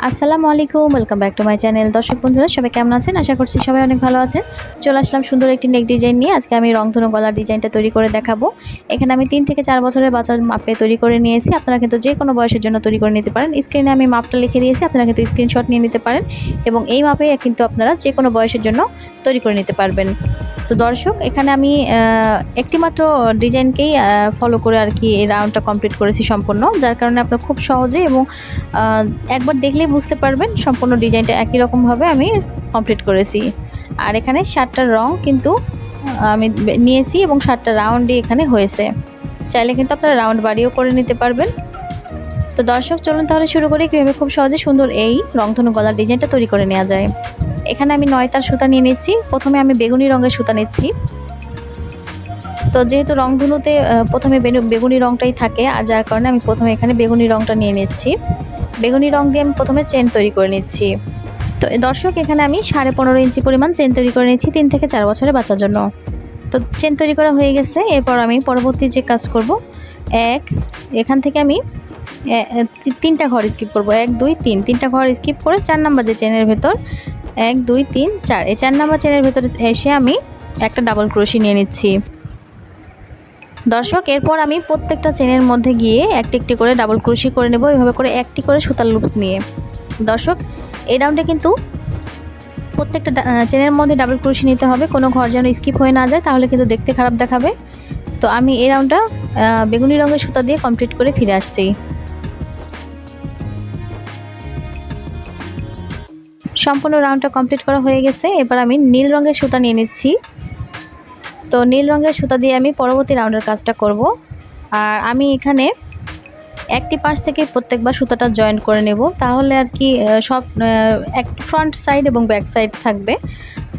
আসসালামু আলাইকুম, welcome back to my channel. দর্শক বন্ধুরা সবাই কেমন আছেন? আশা করছি সবাই অনেক ভালো আছেন। চলে আসলাম সুন্দর একটি নেক ডিজাইন নিয়ে। আজকে আমি রংধনু গলার ডিজাইনটা তৈরি করে দেখাবো। এখানে আমি 3 থেকে 4 বছরের বাচ্চার মাপে তৈরি করে নিয়েছি। আপনারা কিন্তু যে কোনো বয়সের জন্য তৈরি করে নিতে পারেন। স্ক্রিনে আমি মাপটা লিখে দিয়েছি, আপনারা কিন্তু স্ক্রিনশট নিয়ে নিতে পারেন এবং এই মাপে কিন্তু আপনারা যে কোনো বয়সের জন্য তৈরি করে নিতে পারবেন। তো দর্শক, এখানে আমি একটি মাত্র ডিজাইনকেই ফলো করে আর কি এই রাউন্ডটা কমপ্লিট করেছি সম্পূর্ণ, যার কারণে আপনারা খুব সহজে এবং একবার দেখলেই বুঝতে পারবেন সম্পূর্ণ ডিজাইনটা একই রকমভাবে আমি কমপ্লিট করেছি। আর এখানে 7টা রং কিন্তু আমি নিয়েছি এবং 7টা রাউন্ডই এখানে হয়েছে। চাইলে কিন্তু আপনারা রাউন্ড বাড়িয়েও করে নিতে পারবেন। তো দর্শক, চলুন তাহলে শুরু করি কীভাবে খুব সহজে সুন্দর এই রংধনু গলার ডিজাইনটা তৈরি করে নেওয়া যায়। এখানে আমি 9 তার সুতা নিয়ে নিচ্ছি। প্রথমে আমি বেগুনি রঙের সুতা নিচ্ছি। তো যেহেতু রংধনুতে প্রথমে বেগুনি রঙটাই থাকে, আর যার কারণে আমি প্রথমে এখানে বেগুনি রঙটা নিয়ে নিচ্ছি। বেগুনি রং দিয়ে আমি প্রথমে চেন তৈরি করে নিচ্ছি। তো দর্শক, এখানে আমি 15.5 ইঞ্চি পরিমাণ চেন তৈরি করে নিচ্ছি 3 থেকে 4 বছরের বাচ্চার জন্য। তো চেন তৈরি করা হয়ে গেছে। এরপর আমি পরবর্তী যে কাজ করব, এখান থেকে আমি 3টা ঘর স্কিপ করব। 1 2 3 3টা ঘর স্কিপ করে 4 নাম্বার যে চেনের ভেতর 1 2 3 4 এই 4 নাম্বার চেনের ভেতরে এসে আমি একটা ডাবল ক্রোশি নিয়ে নিচ্ছি। দর্শক, এরপর আমি প্রত্যেকটা চেনের মধ্যে গিয়ে একটি একটি করে ডাবল ক্রোশি করে নেব, এইভাবে করে একটি করে সুতার লুপস নিয়ে। দর্শক, এই রাউন্ডে কিন্তু প্রত্যেকটা চেনের মধ্যে ডাবল ক্রোশি নিতে হবে, কোনো ঘর যেন স্কিপ হয়ে না যায়, তাহলে কিন্তু দেখতে খারাপ দেখাবে। তো আমি এই রাউন্ডটা বেগুনি রঙের সুতা দিয়ে কমপ্লিট করে ফিরে আসছি। সম্পূর্ণ রাউন্ডটা কমপ্লিট করা হয়ে গেছে। এবার আমি নীল রঙের সুতা নিয়ে নিচ্ছি। তো নীল রঙের সুতা দিয়ে আমি পরবর্তী রাউন্ডের কাজটা করব। আর আমি এখানে একটি পাশ থেকে প্রত্যেকবার সুতাটা জয়েন করে নেব, তাহলে আর কি সব এক ফ্রন্ট সাইড এবং ব্যাক সাইড থাকবে।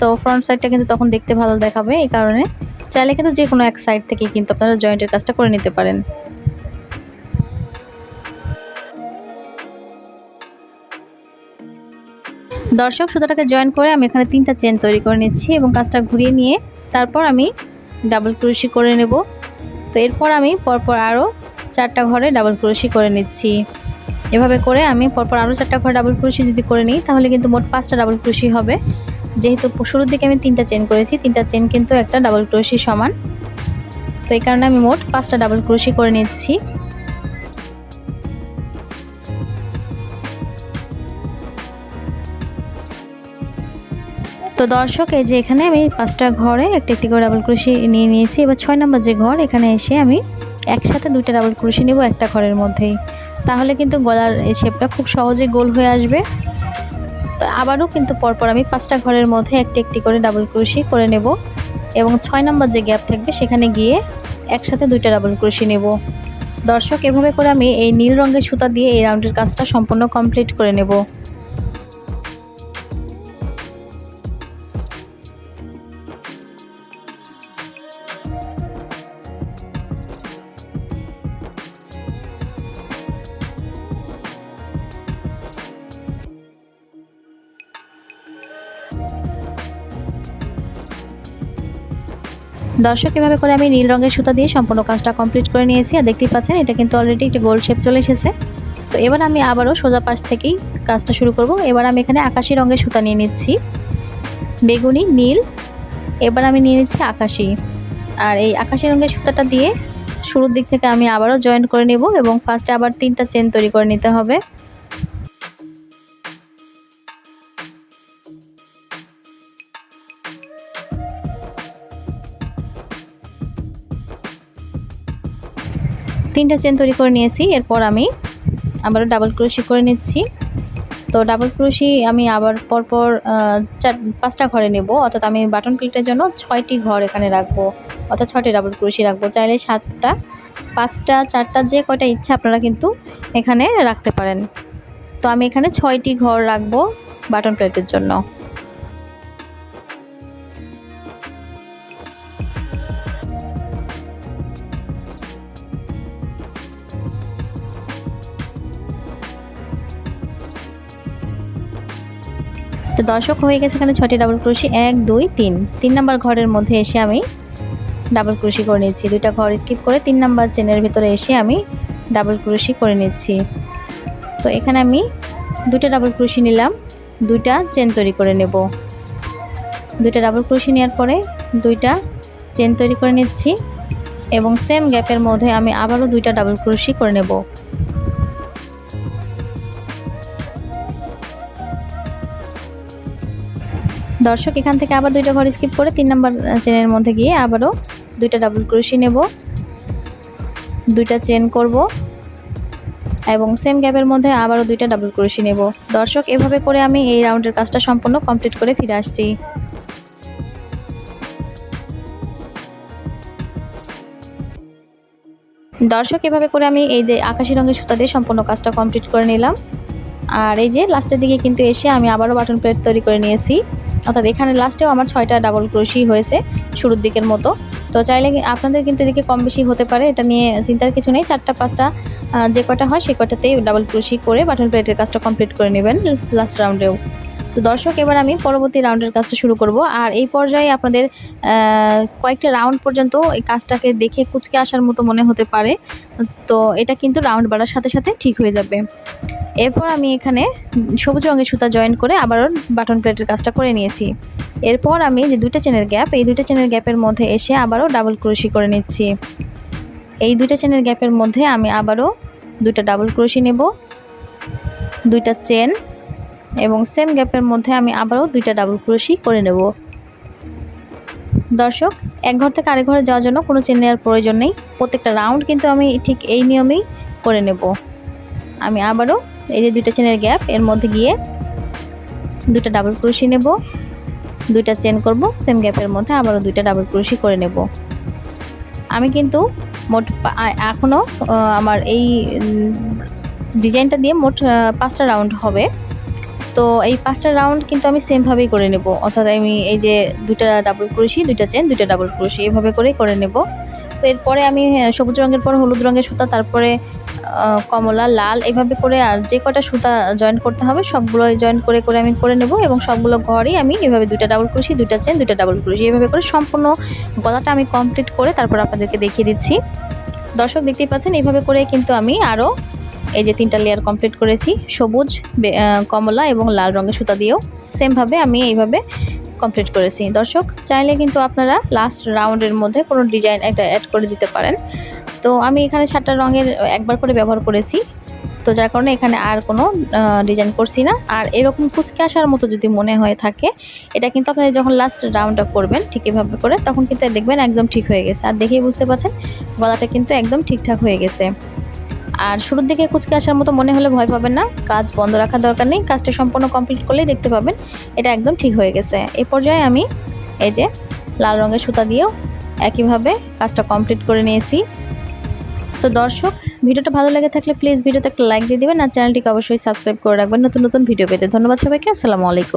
তো ফ্রন্ট সাইডটা কিন্তু তখন দেখতে ভালো দেখাবে, এই কারণে চাইলে কিন্তু যে কোনো এক সাইড থেকে কিন্তু আপনারা জয়েন্টের কাজটা করে নিতে পারেন। দর্শক, সুতাটাকে জয়েন করে আমি এখানে 3টা চেন তৈরি করে নিচ্ছি এবং কাজটা ঘুরিয়ে নিয়ে তারপর আমি ডাবল ক্রোশি করে নেব। তো এরপর আমি পরপর আরও 4টা ঘরে ডাবল ক্রোশি করে নিচ্ছি। এভাবে করে আমি পরপর আরও 4টা ঘরে ডাবল ক্রোশি যদি করে নিই, তাহলে কিন্তু মোট 5টা ডাবল ক্রোশি হবে। যেহেতু শুরুর দিকে আমি 3টা চেন করেছি, 3টা চেন কিন্তু একটা ডাবল ক্রোশি সমান। তো এই কারণে আমি মোট 5টা ডাবল ক্রোশি করে নিচ্ছি। তো দর্শক, এই যে এখানে আমি 5টা ঘরে একটি একটি করে ডাবল ক্রোশি নিয়ে নিয়েছি। এবার 6 নম্বর যে ঘর, এখানে এসে আমি একসাথে 2টা ডাবল ক্রোশি নেব একটা ঘরের মধ্যেই, তাহলে কিন্তু গলার এই শেপটা খুব সহজে গোল হয়ে আসবে। তো আবারও কিন্তু পরপর আমি 5টা ঘরের মধ্যে একটি একটি করে ডাবল ক্রোশি করে নেব এবং 6 নম্বর যে গ্যাপ থাকবে সেখানে গিয়ে একসাথে 2টা ডাবল ক্রোশি নেব। দর্শক, এভাবে করে আমি এই নীল রঙের সুতা দিয়ে এই রাউন্ডের কাজটা সম্পূর্ণ কমপ্লিট করে নেব। দর্শক, এভাবে করে আমি নীল রঙের সুতা দিয়ে সম্পূর্ণ কাজটা কমপ্লিট করে নিয়েছি। আর দেখতেই পাচ্ছেন এটা কিন্তু অলরেডি একটা গোল শেপ চলে এসেছে। তো এবার আমি আবারও সোজা পাশ থেকেই কাজটা শুরু করব। এবার আমি এখানে আকাশি রঙের সুতা নিয়ে নিচ্ছি, বেগুনি, নীল, এবার আমি নিয়ে নিচ্ছি আকাশি। আর এই আকাশি রঙের সুতাটা দিয়ে শুরুর দিক থেকে আমি আবারও জয়েন করে নেব এবং ফার্স্টে আবার 3টা চেন তৈরি করে নিতে হবে। তিনটা চেন তৈরি করে নিয়েছি। এরপর আমি আবারও ডাবল ক্রোশি করে নিচ্ছি। তো ডাবল ক্রোশি আমি আবার পরপর 5টা ঘরে নেব, অর্থাৎ আমি বাটন প্লেটের জন্য 6টি ঘর এখানে রাখবো, অর্থাৎ 6টি ডাবল ক্রোশি রাখবো। চাইলে 7টা, 5টা, 4টা যে কয়টা ইচ্ছা আপনারা কিন্তু এখানে রাখতে পারেন। তো আমি এখানে 6টি ঘর রাখবো বাটন প্লেটের জন্য। তো দর্শক, হয়ে গেছে এখানে 6টি ডাবল ক্রোশি। 1 2 3 নাম্বার ঘরের মধ্যে এসে আমি ডাবল ক্রোশি করে নিচ্ছি। 2টা ঘর স্কিপ করে 3 নাম্বার চেনের ভিতরে এসে আমি ডাবল ক্রোশি করে নিচ্ছি। তো এখানে আমি দুইটা ডাবল ক্রোশি নিলাম, দুইটা চেন তৈরি করে নেব। দুইটা ডাবল ক্রোশি নেওয়ার পরে দুইটা চেন তৈরি করে নিচ্ছি এবং সেম গ্যাপের মধ্যে আমি আবারও দুইটা ডাবল ক্রোশি করে নেব। দর্শক এখান থেকে আবার দুইটা ঘর স্কিপ করে 3 নাম্বার চেনের মধ্যে গিয়ে আবারও দুইটা ডাবল ক্রোশি নেব, দুইটা চেন করব এবং সেম গ্যাপের মধ্যে আবারও দুইটা ডাবল ক্রোশি নেব। দর্শক এভাবে করে আমি এই রাউন্ডের কাজটা সম্পূর্ণ কমপ্লিট করে ফিরে আসছি। দর্শক এভাবে করে আমি এই যে আকাশি রঙের সুতা দিয়ে সম্পূর্ণ কাজটা কমপ্লিট করে নিলাম। আর এই যে লাস্টের দিকে কিন্তু এসে আমি আবারও বাটন প্লেট তৈরি করে নিয়েছি, অর্থাৎ এখানে লাস্টেও আমার 6টা ডাবল ক্রোশি হয়েছে শুরুর দিকের মতো। তো চাইলে আপনাদের কিন্তু এদিকে কম বেশি হতে পারে, এটা নিয়ে চিন্তার কিছু নেই। 4টা 5টা যে কটা হয় সে কটাতেই ডাবল ক্রোশি করে বাটন প্লেটের কাজটা কমপ্লিট করে নেবেন লাস্ট রাউন্ডেও। তো দর্শক এবার আমি পরবর্তী রাউন্ডের কাজটা শুরু করব। আর এই পর্যায়ে আপনাদের কয়েকটা রাউন্ড পর্যন্ত এই কাজটাকে দেখে কুঁচকে আসার মতো মনে হতে পারে, তো এটা কিন্তু রাউন্ড বাড়ার সাথে সাথে ঠিক হয়ে যাবে। এরপর আমি এখানে সবুজ রঙের সুতা জয়েন করে আবারও বাটন প্লেটের কাজটা করে নিয়েছি। এরপর আমি যে দুইটা চেনের গ্যাপ, এই দুইটা চেনের গ্যাপের মধ্যে এসে আবারও ডাবল ক্রোশি করে নিচ্ছি। এই দুইটা চেনের গ্যাপের মধ্যে আমি আবারও দুইটা ডাবল ক্রোশি নেব, দুইটা চেন এবং সেম গ্যাপের মধ্যে আমি আবারও দুইটা ডাবল ক্রোশি করে নেব। দর্শক এক ঘর থেকে আরেক ঘরে যাওয়ার জন্য কোনো চেন নেওয়ার প্রয়োজন নেই, প্রত্যেকটা রাউন্ড কিন্তু আমি ঠিক এই নিয়মেই করে নেব। আমি আবারও এই যে দুইটা চেনের গ্যাপ এর মধ্যে গিয়ে দুইটা ডাবল ক্রোশি নেব, দুইটা চেন করব, সেম গ্যাপের মধ্যে আবারও দুইটা ডাবল ক্রোশি করে নেব। আমি কিন্তু মোট এখনও আমার এই ডিজাইনটা দিয়ে মোট 5টা রাউন্ড হবে। তো এই 5টা রাউন্ড কিন্তু আমি সেমভাবেই করে নেব, অর্থাৎ আমি এই যে দুইটা ডাবল ক্রোশি, দুইটা চেন, দুইটা ডাবল ক্রোশি এভাবে করেই করে নেব। তো এরপরে আমি সবুজ রঙের পর হলুদ রঙের সুতা, তারপরে কমলা, লাল এভাবে করে আর যে কটা সুতা জয়েন করতে হবে সবগুলো জয়েন করে করে আমি করে নেব এবং সবগুলো ঘরেই আমি এভাবে দুইটা ডাবল ক্রোশি, দুইটা চেন, দুইটা ডাবল ক্রোশি এভাবে করে সম্পূর্ণ গলাটা আমি কমপ্লিট করে তারপর আপনাদেরকে দেখিয়ে দিচ্ছি। দর্শক দেখতেই পাচ্ছেন এইভাবে করে কিন্তু আমি আরও এই যে 3টা লেয়ার কমপ্লিট করেছি, সবুজ, কমলা এবং লাল রঙের সুতা দিয়েও সেমভাবে আমি এইভাবে কমপ্লিট করেছি। দর্শক চাইলে কিন্তু আপনারা লাস্ট রাউন্ডের মধ্যে কোনো ডিজাইন একটা অ্যাড করে দিতে পারেন। তো আমি এখানে 7টা রঙের একবার করে ব্যবহার করেছি, তো যার কারণে এখানে আর কোনো ডিজাইন করছি না। আর এরকম কুচকে আসার মতো যদি মনে হয়ে থাকে, এটা কিন্তু আপনারা যখন লাস্ট রাউন্ডটা করবেন ঠিক এভাবে করে তখন কিন্তু দেখবেন একদম ঠিক হয়ে গেছে। আর দেখেই বুঝতে পারছেন গলাটা কিন্তু একদম ঠিকঠাক হয়ে গেছে। আর শুরুর দিকে কুচকে আসার মতো মনে হলে ভয় পাবেন না, কাজ বন্ধ রাখার দরকার নেই, কাজটা সম্পূর্ণ কমপ্লিট করলেই দেখতে পাবেন এটা একদম ঠিক হয়ে গেছে। এই পর্যায়ে আমি এই যে লাল রঙের সুতা দিয়েও একইভাবে কাজটা কমপ্লিট করে নিয়েছি। তো দর্শক ভিডিওটা ভালো লেগে থাকলে প্লিজ ভিডিওতে একটা লাইক দিয়ে দিবেন আর চ্যানেলটিকে অবশ্যই সাবস্ক্রাইব করে রাখবেন নতুন নতুন ভিডিও পেতে। ধন্যবাদ সবাইকে, আসসালামু আলাইকুম।